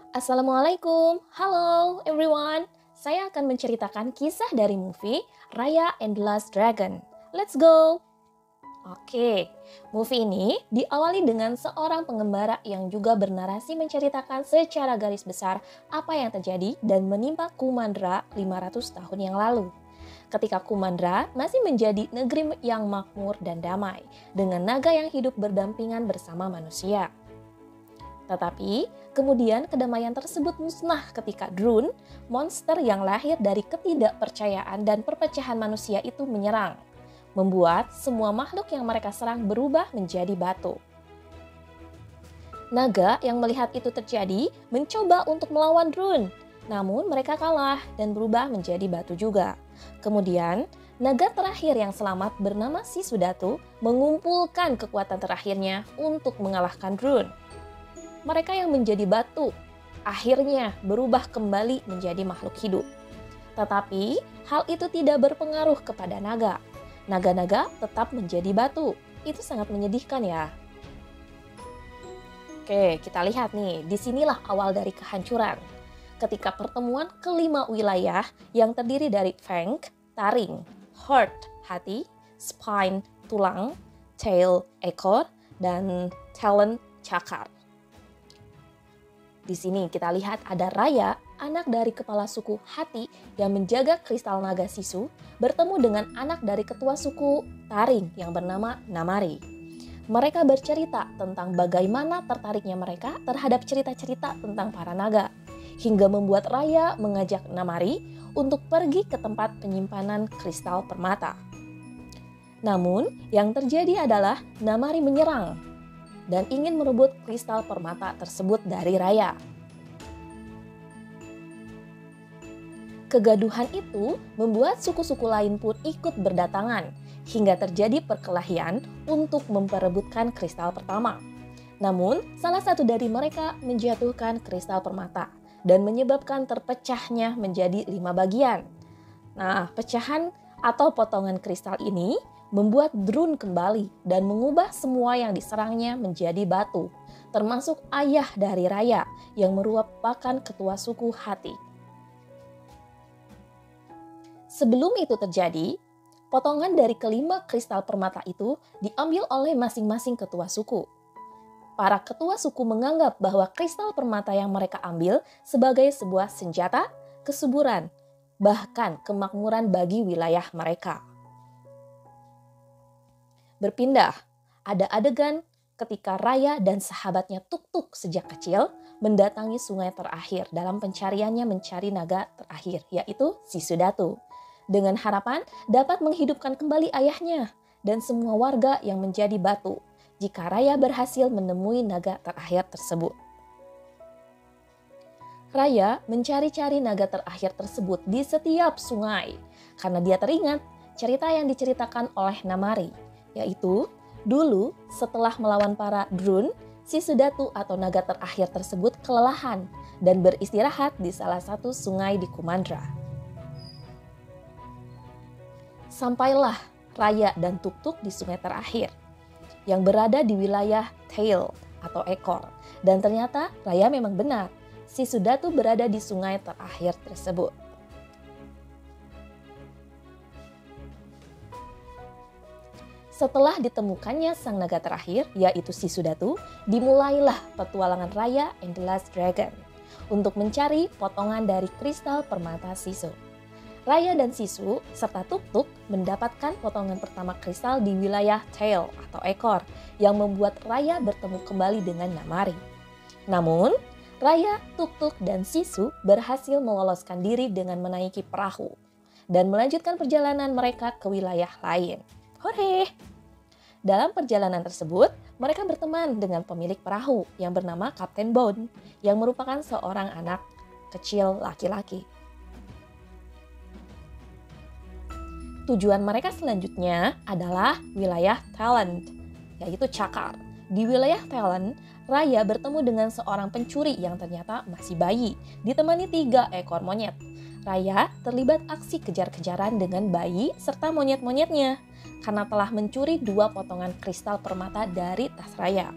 Assalamualaikum, halo everyone. Saya akan menceritakan kisah dari movie Raya and the Last Dragon. Let's go! Oke, movie ini diawali dengan seorang pengembara yang juga bernarasi menceritakan secara garis besar apa yang terjadi dan menimpa Kumandra 500 tahun yang lalu. Ketika Kumandra masih menjadi negeri yang makmur dan damai, dengan naga yang hidup berdampingan bersama manusia. Tetapi, kemudian kedamaian tersebut musnah ketika Drun, monster yang lahir dari ketidakpercayaan dan perpecahan manusia itu menyerang, membuat semua makhluk yang mereka serang berubah menjadi batu. Naga yang melihat itu terjadi mencoba untuk melawan Drun, namun mereka kalah dan berubah menjadi batu juga. Kemudian, naga terakhir yang selamat bernama Sisudatu mengumpulkan kekuatan terakhirnya untuk mengalahkan Drun. Mereka yang menjadi batu akhirnya berubah kembali menjadi makhluk hidup. Tetapi hal itu tidak berpengaruh kepada naga. Naga-naga tetap menjadi batu. Itu sangat menyedihkan ya. Oke, kita lihat nih, disinilah awal dari kehancuran. Ketika pertemuan kelima wilayah yang terdiri dari Fang, taring, heart, hati, spine, tulang, tail, ekor, dan talon, cakar. Di sini kita lihat ada Raya, anak dari kepala suku Hati yang menjaga kristal naga Sisu, bertemu dengan anak dari ketua suku Taring yang bernama Namari. Mereka bercerita tentang bagaimana tertariknya mereka terhadap cerita-cerita tentang para naga, hingga membuat Raya mengajak Namari untuk pergi ke tempat penyimpanan kristal permata. Namun, yang terjadi adalah Namari menyerang dan ingin merebut kristal permata tersebut dari Raya. Kegaduhan itu membuat suku-suku lain pun ikut berdatangan, hingga terjadi perkelahian untuk memperebutkan kristal pertama. Namun, salah satu dari mereka menjatuhkan kristal permata dan menyebabkan terpecahnya menjadi 5 bagian. Nah, pecahan atau potongan kristal ini membuat Drun kembali dan mengubah semua yang diserangnya menjadi batu, termasuk ayah dari Raya yang merupakan ketua suku Hati. Sebelum itu terjadi, potongan dari kelima kristal permata itu diambil oleh masing-masing ketua suku. Para ketua suku menganggap bahwa kristal permata yang mereka ambil sebagai sebuah senjata, kesuburan, bahkan kemakmuran bagi wilayah mereka. Berpindah, ada adegan ketika Raya dan sahabatnya Tuk-Tuk sejak kecil mendatangi sungai terakhir dalam pencariannya mencari naga terakhir, yaitu Sisudatu, dengan harapan dapat menghidupkan kembali ayahnya dan semua warga yang menjadi batu jika Raya berhasil menemui naga terakhir tersebut. Raya mencari-cari naga terakhir tersebut di setiap sungai karena dia teringat cerita yang diceritakan oleh Namari, yaitu dulu setelah melawan para Drun, Sisudatu atau naga terakhir tersebut kelelahan dan beristirahat di salah satu sungai di Kumandra. Sampailah Raya dan Tuk-Tuk di sungai terakhir yang berada di wilayah tail atau ekor, dan ternyata Raya memang benar, Sisudatu berada di sungai terakhir tersebut. Setelah ditemukannya sang naga terakhir, yaitu Sisudatu, dimulailah petualangan Raya and the Last Dragon untuk mencari potongan dari kristal permata Sisu. Raya dan Sisu serta Tuk-Tuk mendapatkan potongan pertama kristal di wilayah tail atau ekor yang membuat Raya bertemu kembali dengan Namari. Namun, Raya, Tuk-Tuk, dan Sisu berhasil meloloskan diri dengan menaiki perahu dan melanjutkan perjalanan mereka ke wilayah lain. Hore! Dalam perjalanan tersebut, mereka berteman dengan pemilik perahu yang bernama Kapten Bone, yang merupakan seorang anak kecil laki-laki. Tujuan mereka selanjutnya adalah wilayah Talon, yaitu Cakar. Di wilayah Talon, Raya bertemu dengan seorang pencuri yang ternyata masih bayi, ditemani 3 ekor monyet. Raya terlibat aksi kejar-kejaran dengan bayi serta monyet-monyetnya karena telah mencuri 2 potongan kristal permata dari tas Raya.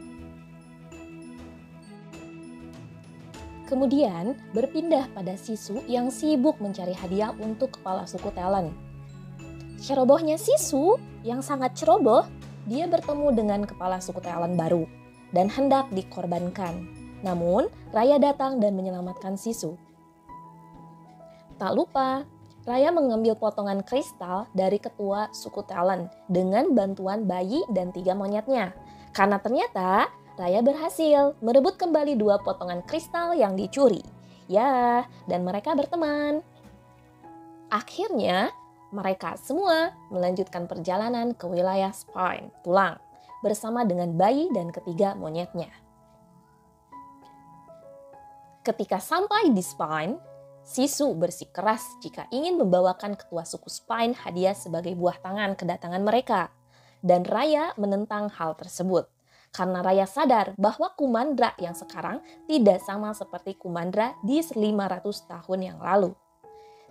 Kemudian berpindah pada Sisu yang sibuk mencari hadiah untuk kepala suku Talon. Cerobohnya Sisu yang sangat ceroboh, dia bertemu dengan kepala suku Talon baru dan hendak dikorbankan. Namun, Raya datang dan menyelamatkan Sisu. Tak lupa, Raya mengambil potongan kristal dari ketua suku Talon dengan bantuan bayi dan 3 monyetnya. Karena ternyata Raya berhasil merebut kembali 2 potongan kristal yang dicuri. Ya, dan mereka berteman. Akhirnya, mereka semua melanjutkan perjalanan ke wilayah Spine, Tulang, bersama dengan bayi dan ketiga monyetnya. Ketika sampai di Spine, Sisu bersikeras jika ingin membawakan ketua suku Spine hadiah sebagai buah tangan kedatangan mereka. Dan Raya menentang hal tersebut. Karena Raya sadar bahwa Kumandra yang sekarang tidak sama seperti Kumandra di 500 tahun yang lalu.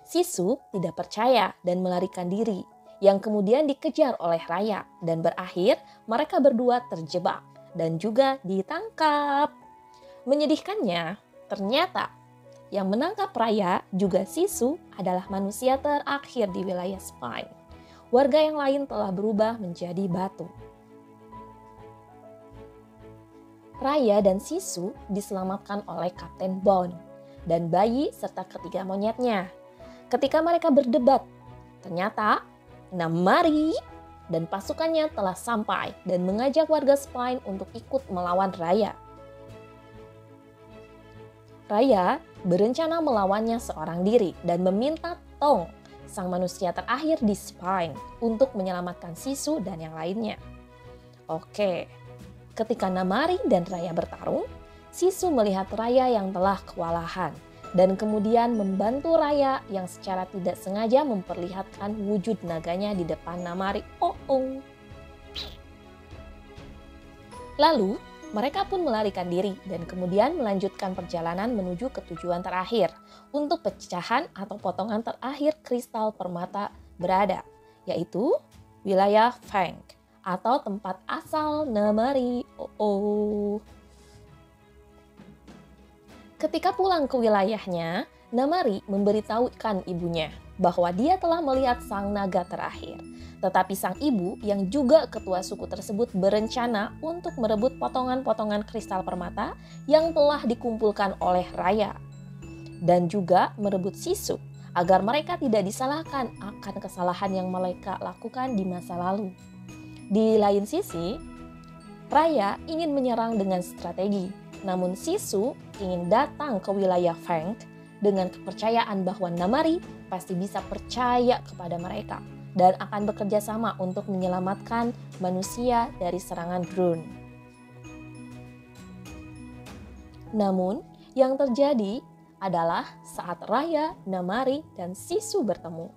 Sisu tidak percaya dan melarikan diri, yang kemudian dikejar oleh Raya dan berakhir mereka berdua terjebak dan juga ditangkap. Menyedihkannya, ternyata yang menangkap Raya juga Sisu adalah manusia terakhir di wilayah Spine. Warga yang lain telah berubah menjadi batu. Raya dan Sisu diselamatkan oleh Kapten Bone dan bayi serta ketiga monyetnya. Ketika mereka berdebat, ternyata Namari dan pasukannya telah sampai dan mengajak warga Spine untuk ikut melawan Raya. Raya berencana melawannya seorang diri dan meminta Tong, sang manusia terakhir di Spine, untuk menyelamatkan Sisu dan yang lainnya. Oke. Ketika Namari dan Raya bertarung, Sisu melihat Raya yang telah kewalahan dan kemudian membantu Raya yang secara tidak sengaja memperlihatkan wujud naganya di depan Namari. Lalu, mereka pun melarikan diri dan kemudian melanjutkan perjalanan menuju ke tujuan terakhir untuk pecahan atau potongan terakhir kristal permata berada, yaitu wilayah Feng atau tempat asal Namari. Ketika pulang ke wilayahnya, Namari memberitahukan ibunya bahwa dia telah melihat sang naga terakhir. Tetapi sang ibu yang juga ketua suku tersebut berencana untuk merebut potongan-potongan kristal permata yang telah dikumpulkan oleh Raya. Dan juga merebut Sisu agar mereka tidak disalahkan akan kesalahan yang mereka lakukan di masa lalu. Di lain sisi, Raya ingin menyerang dengan strategi, namun Sisu ingin datang ke wilayah Feng dengan kepercayaan bahwa Namari pasti bisa percaya kepada mereka dan akan bekerja sama untuk menyelamatkan manusia dari serangan drone. Namun, yang terjadi adalah saat Raya, Namari, dan Sisu bertemu.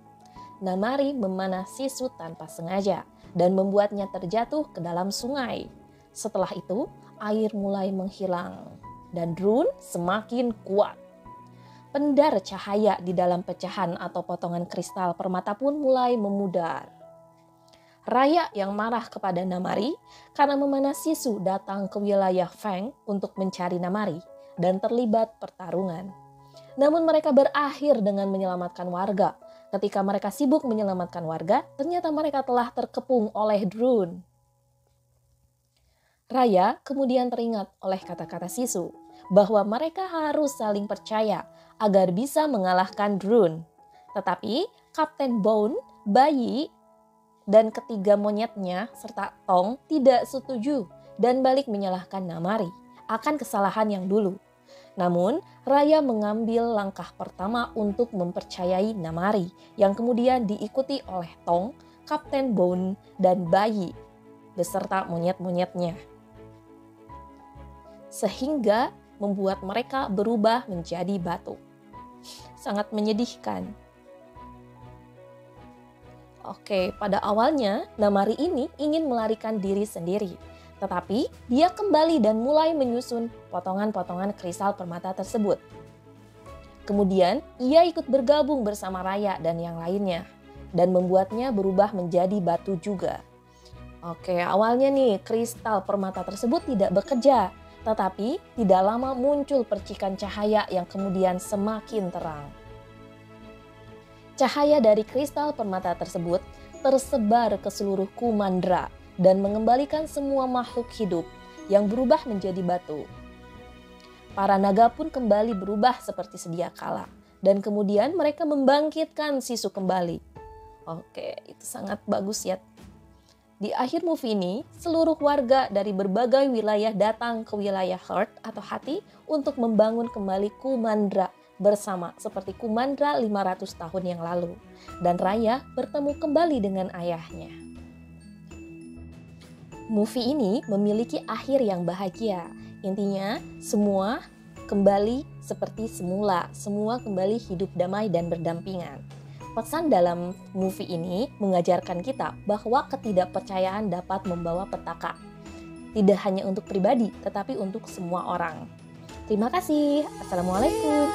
Namari memanah Sisu tanpa sengaja dan membuatnya terjatuh ke dalam sungai. Setelah itu, air mulai menghilang dan drone semakin kuat. Pendar cahaya di dalam pecahan atau potongan kristal permata pun mulai memudar. Raya yang marah kepada Namari karena memanah Sisu datang ke wilayah Feng untuk mencari Namari dan terlibat pertarungan. Namun mereka berakhir dengan menyelamatkan warga. Ketika mereka sibuk menyelamatkan warga, ternyata mereka telah terkepung oleh drone. Raya kemudian teringat oleh kata-kata Sisu bahwa mereka harus saling percaya agar bisa mengalahkan drone. Tetapi Kapten Bone, bayi, dan ketiga monyetnya serta Tong tidak setuju dan balik menyalahkan Namari akan kesalahan yang dulu. Namun, Raya mengambil langkah pertama untuk mempercayai Namari yang kemudian diikuti oleh Tong, Kapten Bone, dan bayi beserta monyet-monyetnya. Sehingga membuat mereka berubah menjadi batu. Sangat menyedihkan. Oke, pada awalnya Namari ini ingin melarikan diri sendiri. Tetapi dia kembali dan mulai menyusun potongan-potongan kristal permata tersebut. Kemudian ia ikut bergabung bersama Raya dan yang lainnya. Dan membuatnya berubah menjadi batu juga. Oke, awalnya nih kristal permata tersebut tidak bekerja. Tetapi tidak lama muncul percikan cahaya yang kemudian semakin terang. Cahaya dari kristal permata tersebut tersebar ke seluruh Kumandra dan mengembalikan semua makhluk hidup yang berubah menjadi batu. Para naga pun kembali berubah seperti sedia kala dan kemudian mereka membangkitkan Sisu kembali. Oke, itu sangat bagus ya. Di akhir movie ini, seluruh warga dari berbagai wilayah datang ke wilayah Heart atau hati untuk membangun kembali Kumandra bersama seperti Kumandra 500 tahun yang lalu. Dan Raya bertemu kembali dengan ayahnya. Movie ini memiliki akhir yang bahagia. Intinya, semua kembali seperti semula. Semua kembali hidup damai dan berdampingan. Pesan dalam movie ini mengajarkan kita bahwa ketidakpercayaan dapat membawa petaka. Tidak hanya untuk pribadi, tetapi untuk semua orang. Terima kasih. Assalamualaikum.